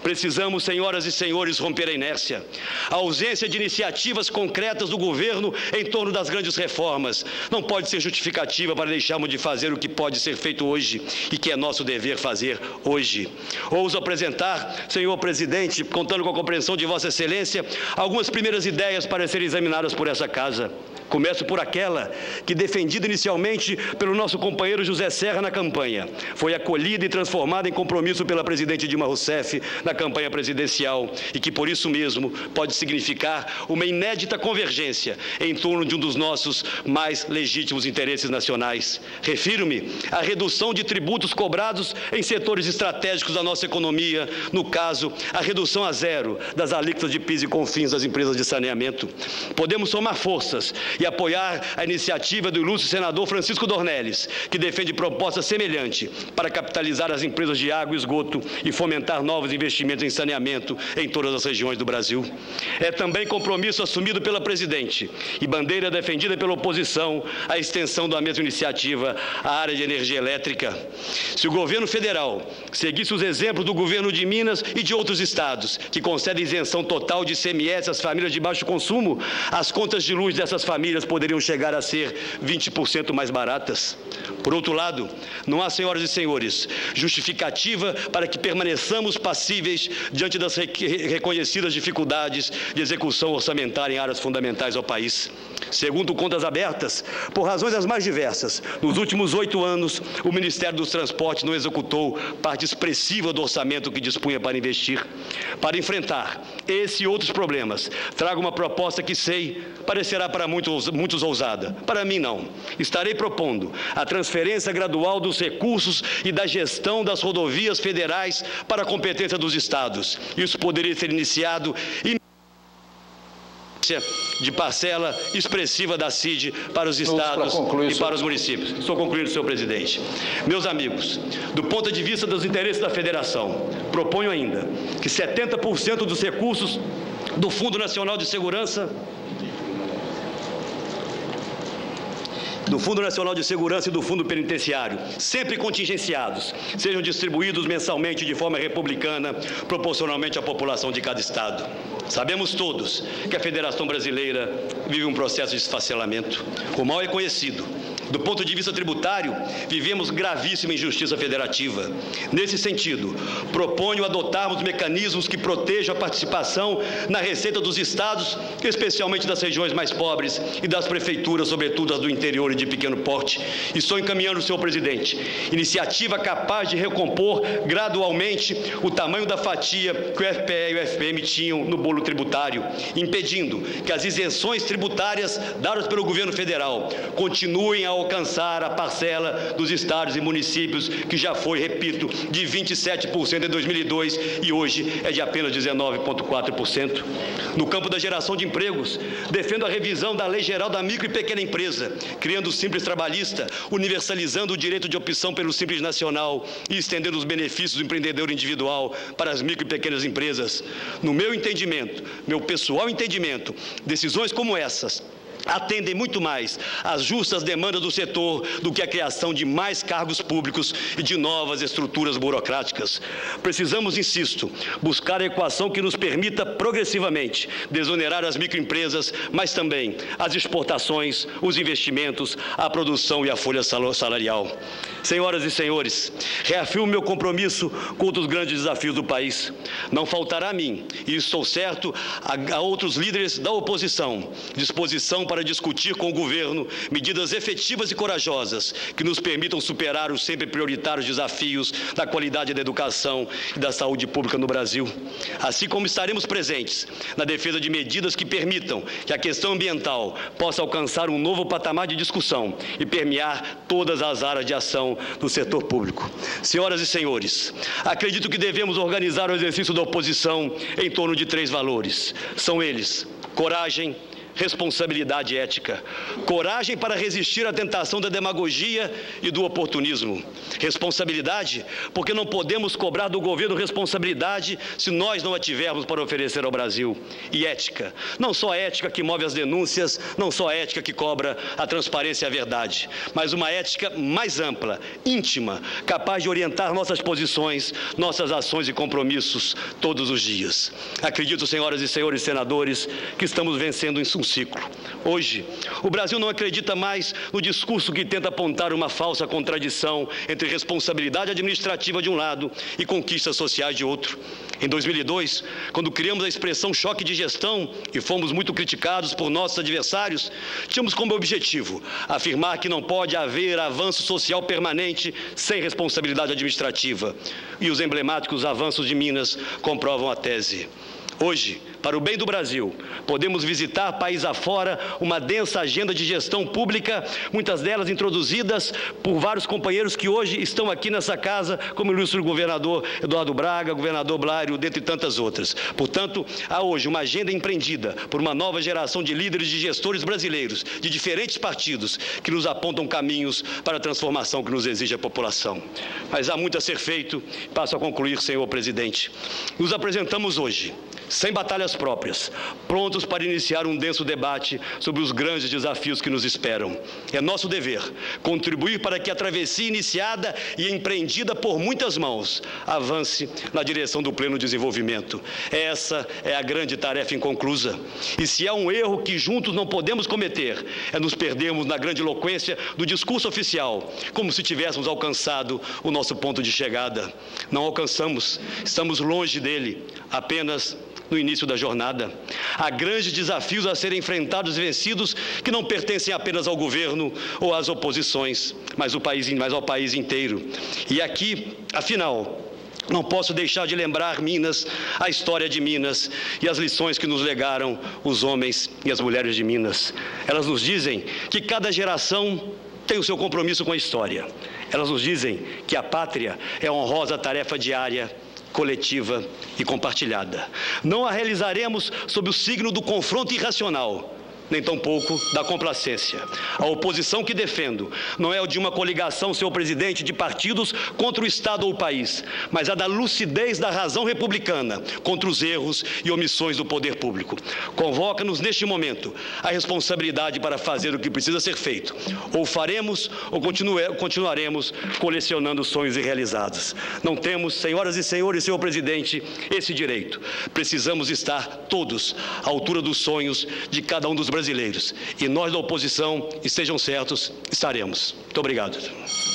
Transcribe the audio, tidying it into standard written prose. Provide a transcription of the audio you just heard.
Precisamos, senhoras e senhores, romper a inércia. A ausência de iniciativas concretas do governo em torno das grandes reformas não pode ser justificativa para deixarmos de fazer o que pode ser feito hoje e que é nosso dever fazer hoje. Ouso apresentar, senhor presidente, contando com a compreensão de Vossa Excelência, algumas primeiras ideias para serem examinadas por essa Casa. Começo por aquela que, defendida inicialmente pelo nosso companheiro José Serra na campanha, foi acolhida e transformada em compromisso pela presidente Dilma Rousseff na campanha presidencial e que, por isso mesmo, pode significar uma inédita convergência em torno de um dos nossos mais legítimos interesses nacionais. Refiro-me à redução de tributos cobrados em setores estratégicos da nossa economia, no caso, a redução a zero das alíquotas de PIS e COFINS das empresas de saneamento. Podemos somar forças e apoiar a iniciativa do ilustre senador Francisco Dornelles, que defende proposta semelhante para capitalizar as empresas de água e esgoto e fomentar novos investimentos em saneamento em todas as regiões do Brasil. É também compromisso assumido pela presidente e bandeira defendida pela oposição a extensão da mesma iniciativa à área de energia elétrica. Se o governo federal seguisse os exemplos do governo de Minas e de outros estados, que concedem isenção total de ICMS às famílias de baixo consumo, as contas de luz dessas famílias poderiam chegar a ser 20% mais baratas. Por outro lado, não há, senhoras e senhores, justificativa para que permaneçamos passíveis diante das reconhecidas dificuldades de execução orçamentária em áreas fundamentais ao país. Segundo Contas Abertas, por razões as mais diversas, nos últimos 8 anos, o Ministério dos Transportes não executou parte expressiva do orçamento que dispunha para investir. Para enfrentar esse e outros problemas, trago uma proposta que sei parecerá para muitos ousada. Para mim, não. Estarei propondo a transferência gradual dos recursos e da gestão das rodovias federais para a competência dos estados. Isso poderia ser iniciado de parcela expressiva da CID para os estados e para os municípios. Estou concluindo, senhor presidente. Meus amigos, do ponto de vista dos interesses da federação, proponho ainda que 70% dos recursos do Fundo Nacional de Segurança e do Fundo Penitenciário, sempre contingenciados, sejam distribuídos mensalmente de forma republicana, proporcionalmente à população de cada estado. Sabemos todos que a Federação Brasileira vive um processo de esfacelamento. O mal é conhecido. Do ponto de vista tributário, vivemos gravíssima injustiça federativa. Nesse sentido, proponho adotarmos mecanismos que protejam a participação na receita dos estados, especialmente das regiões mais pobres e das prefeituras, sobretudo as do interior e de pequeno porte. E estou encaminhando, senhor presidente, iniciativa capaz de recompor gradualmente o tamanho da fatia que o FPE e o FPM tinham no bolo tributário, impedindo que as isenções tributárias dadas pelo governo federal continuem a alcançar a parcela dos estados e municípios, que já foi, repito, de 27% em 2002 e hoje é de apenas 19,4%. No campo da geração de empregos, defendo a revisão da Lei Geral da Micro e Pequena Empresa, criando o Simples Trabalhista, universalizando o direito de opção pelo Simples Nacional e estendendo os benefícios do empreendedor individual para as micro e pequenas empresas. No meu entendimento, meu pessoal entendimento, decisões como essas atendem muito mais às justas demandas do setor do que a criação de mais cargos públicos e de novas estruturas burocráticas. Precisamos, insisto, buscar a equação que nos permita progressivamente desonerar as microempresas, mas também as exportações, os investimentos, a produção e a folha salarial. Senhoras e senhores, reafirmo meu compromisso com outros grandes desafios do país. Não faltará a mim, e estou certo, a outros líderes da oposição, disposição para discutir com o governo medidas efetivas e corajosas que nos permitam superar os sempre prioritários desafios da qualidade da educação e da saúde pública no Brasil. Assim como estaremos presentes na defesa de medidas que permitam que a questão ambiental possa alcançar um novo patamar de discussão e permear todas as áreas de ação do setor público. Senhoras e senhores, acredito que devemos organizar o exercício da oposição em torno de 3 valores. São eles: coragem, responsabilidade ética, coragem para resistir à tentação da demagogia e do oportunismo. Responsabilidade, porque não podemos cobrar do governo responsabilidade se nós não a tivermos para oferecer ao Brasil. E ética, não só a ética que move as denúncias, não só a ética que cobra a transparência e a verdade, mas uma ética mais ampla, íntima, capaz de orientar nossas posições, nossas ações e compromissos todos os dias. Acredito, senhoras e senhores senadores, que estamos vencendo um ciclo. Hoje, o Brasil não acredita mais no discurso que tenta apontar uma falsa contradição entre responsabilidade administrativa de um lado e conquistas sociais de outro. Em 2002, quando criamos a expressão choque de gestão e fomos muito criticados por nossos adversários, tínhamos como objetivo afirmar que não pode haver avanço social permanente sem responsabilidade administrativa. E os emblemáticos avanços de Minas comprovam a tese. Hoje, para o bem do Brasil, podemos visitar país afora uma densa agenda de gestão pública, muitas delas introduzidas por vários companheiros que hoje estão aqui nessa casa, como o ilustre governador Eduardo Braga, governador Blário, dentre tantas outras. Portanto, há hoje uma agenda empreendida por uma nova geração de líderes e gestores brasileiros, de diferentes partidos, que nos apontam caminhos para a transformação que nos exige a população. Mas há muito a ser feito. Passo a concluir, senhor presidente. Nos apresentamos hoje, sem batalhas próprias, prontos para iniciar um denso debate sobre os grandes desafios que nos esperam. É nosso dever contribuir para que a travessia iniciada e empreendida por muitas mãos avance na direção do pleno desenvolvimento. Essa é a grande tarefa inconclusa. E se há um erro que juntos não podemos cometer, é nos perdermos na grandiloquência do discurso oficial, como se tivéssemos alcançado o nosso ponto de chegada. Não alcançamos, estamos longe dele, apenas no início da jornada. Há grandes desafios a serem enfrentados e vencidos que não pertencem apenas ao governo ou às oposições, mas ao país inteiro. E aqui, afinal, não posso deixar de lembrar Minas, a história de Minas e as lições que nos legaram os homens e as mulheres de Minas. Elas nos dizem que cada geração tem o seu compromisso com a história. Elas nos dizem que a pátria é a honrosa tarefa diária, coletiva e compartilhada. Não a realizaremos sob o signo do confronto irracional, nem tampouco da complacência. A oposição que defendo não é o de uma coligação, senhor presidente, de partidos contra o Estado ou o país, mas a da lucidez da razão republicana contra os erros e omissões do poder público. Convoca-nos neste momento a responsabilidade para fazer o que precisa ser feito. Ou faremos ou continuaremos colecionando sonhos irrealizados. Não temos, senhoras e senhores, senhor presidente, esse direito. Precisamos estar todos à altura dos sonhos de cada um dos brasileiros. E nós da oposição, estejam certos, estaremos. Muito obrigado.